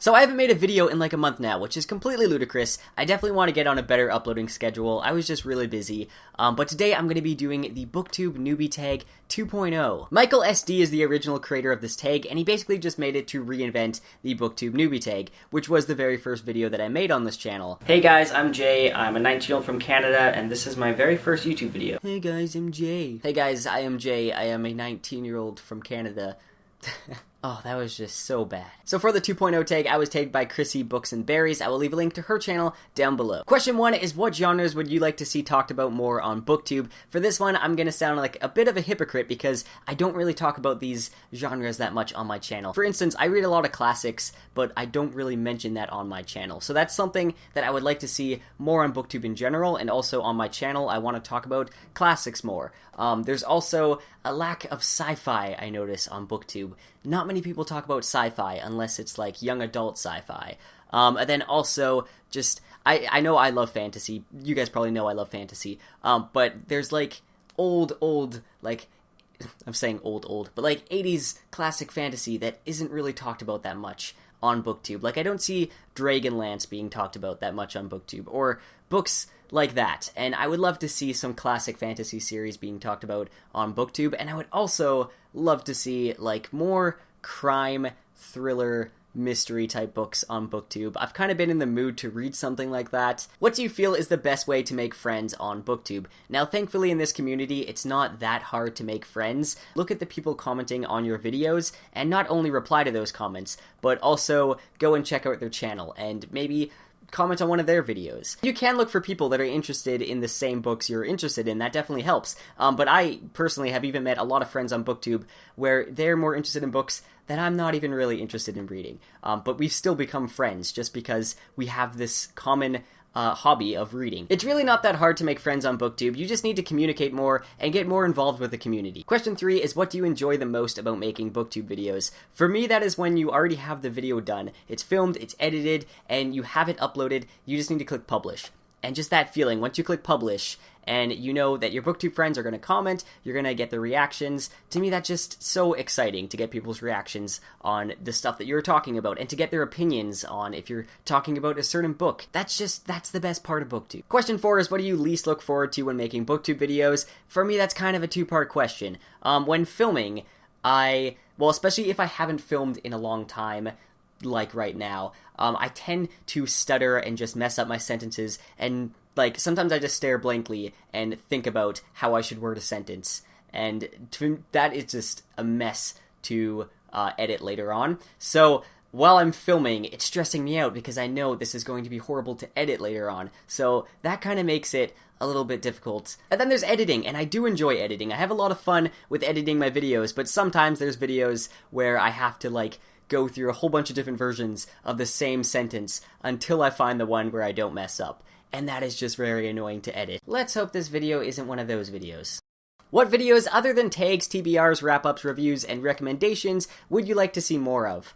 So I haven't made a video in like a month now, which is completely ludicrous. I definitely want to get on a better uploading schedule. I was just really busy. But today I'm going to be doing the Booktube Newbie Tag 2.0. Michael SD is the original creator of this tag, and he basically just made it to reinvent the Booktube Newbie Tag, which was the very first video that I made on this channel. Hey guys, I'm Jay. I'm a 19-year-old from Canada, and this is my very first YouTube video. Hey guys, I'm Jay. Hey guys, I am Jay. I am a 19-year-old from Canada. Oh, that was just so bad. So for the 2.0 tag, I was tagged by Chrissy Books and Berries. I will leave a link to her channel down below. Question 1 is, what genres would you like to see talked about more on BookTube? For this one, I'm gonna sound like a bit of a hypocrite because I don't really talk about these genres that much on my channel. For instance, I read a lot of classics, but I don't really mention that on my channel. So that's something that I would like to see more on BookTube in general, and also on my channel, I want to talk about classics more. There's also a lack of sci-fi, I notice, on BookTube. Not many people talk about sci-fi unless it's like young adult sci-fi. And then also just, I know I love fantasy. You guys probably know I love fantasy. But there's like old, like, I'm saying old, but like 80s classic fantasy that isn't really talked about that much on BookTube. Like, I don't see Dragonlance being talked about that much on BookTube, or books like that. And I would love to see some classic fantasy series being talked about on BookTube, and I would also love to see, like, more crime, thriller, mystery type books on BookTube. I've kind of been in the mood to read something like that. What do you feel is the best way to make friends on BookTube? Now, thankfully in this community, it's not that hard to make friends. Look at the people commenting on your videos, and not only reply to those comments, but also go and check out their channel, and maybe comment on one of their videos. You can look for people that are interested in the same books you're interested in. That definitely helps. But I personally have even met a lot of friends on BookTube where they're more interested in books that I'm not even really interested in reading. But we've still become friends just because we have this common hobby of reading. It's really not that hard to make friends on BookTube. You just need to communicate more and get more involved with the community. Question 3 is, what do you enjoy the most about making BookTube videos? For me, that is when you already have the video done. It's filmed, it's edited, and you have it uploaded. You just need to click publish. And just that feeling, once you click publish, and you know that your BookTube friends are going to comment, you're going to get the reactions. To me, that's just so exciting to get people's reactions on the stuff that you're talking about, and to get their opinions on if you're talking about a certain book. That's the best part of BookTube. Question 4 is, what do you least look forward to when making BookTube videos? For me, that's kind of a two-part question. When filming, well, especially if I haven't filmed in a long time, like right now, I tend to stutter and just mess up my sentences, and like sometimes I just stare blankly and think about how I should word a sentence, and that is just a mess to edit later on. So while I'm filming, it's stressing me out because I know this is going to be horrible to edit later on. So that kind of makes it a little bit difficult. And then there's editing, and I do enjoy editing. I have a lot of fun with editing my videos, but sometimes there's videos where I have to like go through a whole bunch of different versions of the same sentence until I find the one where I don't mess up. And that is just very annoying to edit. Let's hope this video isn't one of those videos. What videos other than tags, TBRs, wrap-ups, reviews, and recommendations would you like to see more of?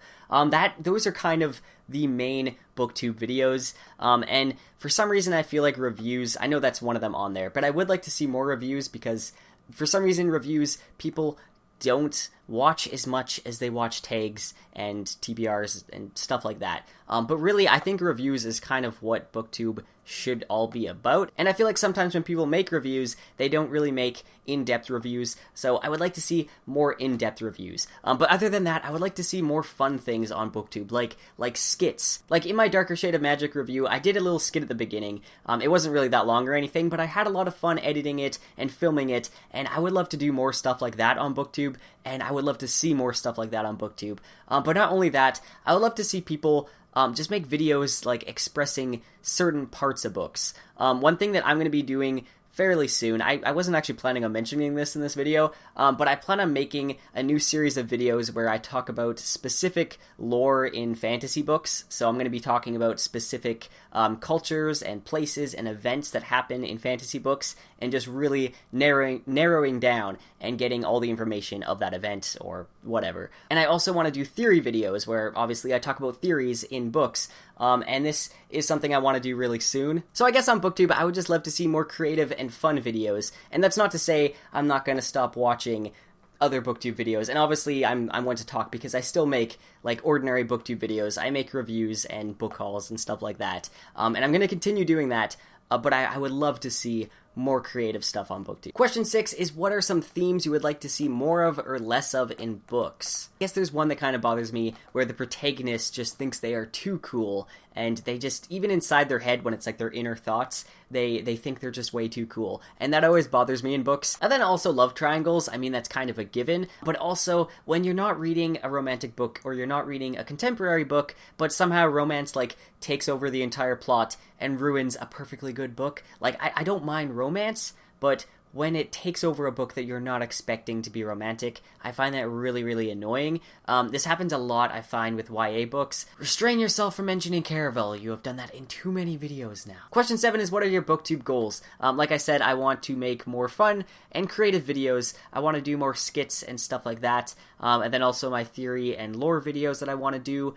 Those are kind of the main BookTube videos, and for some reason I feel like reviews, I know that's one of them on there, but I would like to see more reviews because for some reason reviews, people don't watch as much as they watch tags and TBRs and stuff like that. But really, I think reviews is kind of what BookTube should all be about. And I feel like sometimes when people make reviews, they don't really make in-depth reviews, so I would like to see more in-depth reviews. But other than that, I would like to see more fun things on BookTube, like skits. Like in my Darker Shade of Magic review, I did a little skit at the beginning. It wasn't really that long or anything, but I had a lot of fun editing it and filming it, and I would love to do more stuff like that on BookTube, and I would love to see more stuff like that on BookTube. But not only that, I would love to see people just make videos like expressing certain parts of books. One thing that I'm going to be doing fairly soon, I wasn't actually planning on mentioning this in this video, but I plan on making a new series of videos where I talk about specific lore in fantasy books. So I'm going to be talking about specific cultures and places and events that happen in fantasy books, and just really narrowing down and getting all the information of that event or whatever. And I also want to do theory videos where obviously I talk about theories in books, and this is something I want to do really soon. So I guess on BookTube, I would just love to see more creative and fun videos, and that's not to say I'm not going to stop watching other BookTube videos. And obviously I'm one to talk because I still make like ordinary BookTube videos. I make reviews and book hauls and stuff like that. And I'm going to continue doing that, but I would love to see more creative stuff on BookTube. Question 6 is, what are some themes you would like to see more of or less of in books? I guess there's one that kind of bothers me, where the protagonist just thinks they are too cool, and they just, even inside their head when it's like their inner thoughts, they think they're just way too cool. And that always bothers me in books. And then also love triangles, I mean that's kind of a given, but also when you're not reading a romantic book or you're not reading a contemporary book, but somehow romance like takes over the entire plot and ruins a perfectly good book. Like, I don't mind romance, but when it takes over a book that you're not expecting to be romantic, I find that really, really annoying. This happens a lot, I find, with YA books. Restrain yourself from mentioning Caravel. You have done that in too many videos now. Question 7 is, what are your BookTube goals? Like I said, I want to make more fun and creative videos. I want to do more skits and stuff like that. And then also my theory and lore videos that I want to do.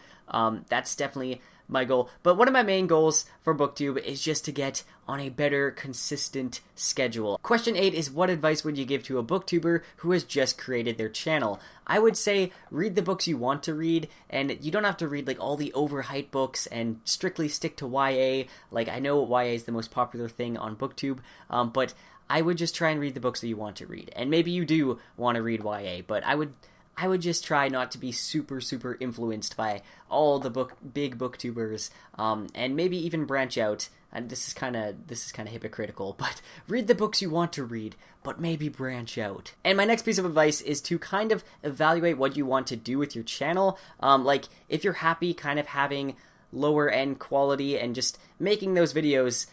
That's definitely my goal. But one of my main goals for BookTube is just to get on a better, consistent schedule. Question 8 is, what advice would you give to a BookTuber who has just created their channel? I would say read the books you want to read, and you don't have to read like all the overhyped books and strictly stick to YA. Like, I know YA is the most popular thing on BookTube, but I would just try and read the books that you want to read. And maybe you do want to read YA, but I would just try not to be super influenced by all the big booktubers, and maybe even branch out. And this is kind of hypocritical, but read the books you want to read, but maybe branch out. And my next piece of advice is to kind of evaluate what you want to do with your channel. Like, if you're happy kind of having lower end quality and just making those videos,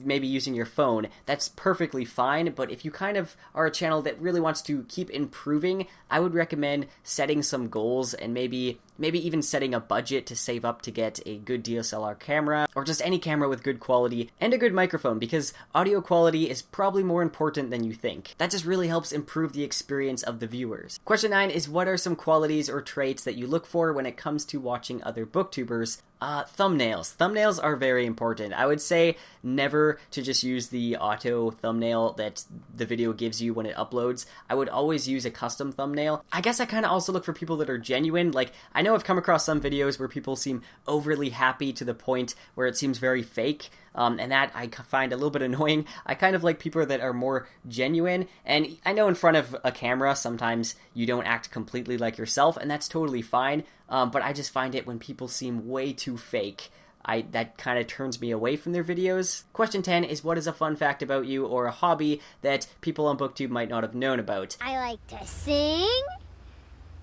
maybe using your phone, that's perfectly fine. But if you kind of are a channel that really wants to keep improving, I would recommend setting some goals and maybe even setting a budget to save up to get a good DSLR camera, or just any camera with good quality and a good microphone, because audio quality is probably more important than you think. That just really helps improve the experience of the viewers. Question 9 is, what are some qualities or traits that you look for when it comes to watching other booktubers? Thumbnails. Thumbnails are very important. I would say never to just use the auto thumbnail that the video gives you when it uploads. I would always use a custom thumbnail. I guess I kind of also look for people that are genuine. Like, I know I've come across some videos where people seem overly happy to the point where it seems very fake. And that I find a little bit annoying. I kind of like people that are more genuine, and I know in front of a camera sometimes you don't act completely like yourself, and that's totally fine, but I just find it when people seem way too fake, that kind of turns me away from their videos. Question 10 is, what is a fun fact about you or a hobby that people on BookTube might not have known about? I like to sing,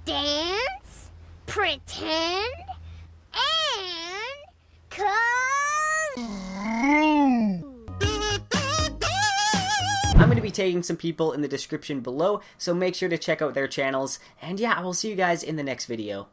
dance, pretend, and cook. I'm going to be tagging some people in the description below, so make sure to check out their channels, and yeah, I will see you guys in the next video.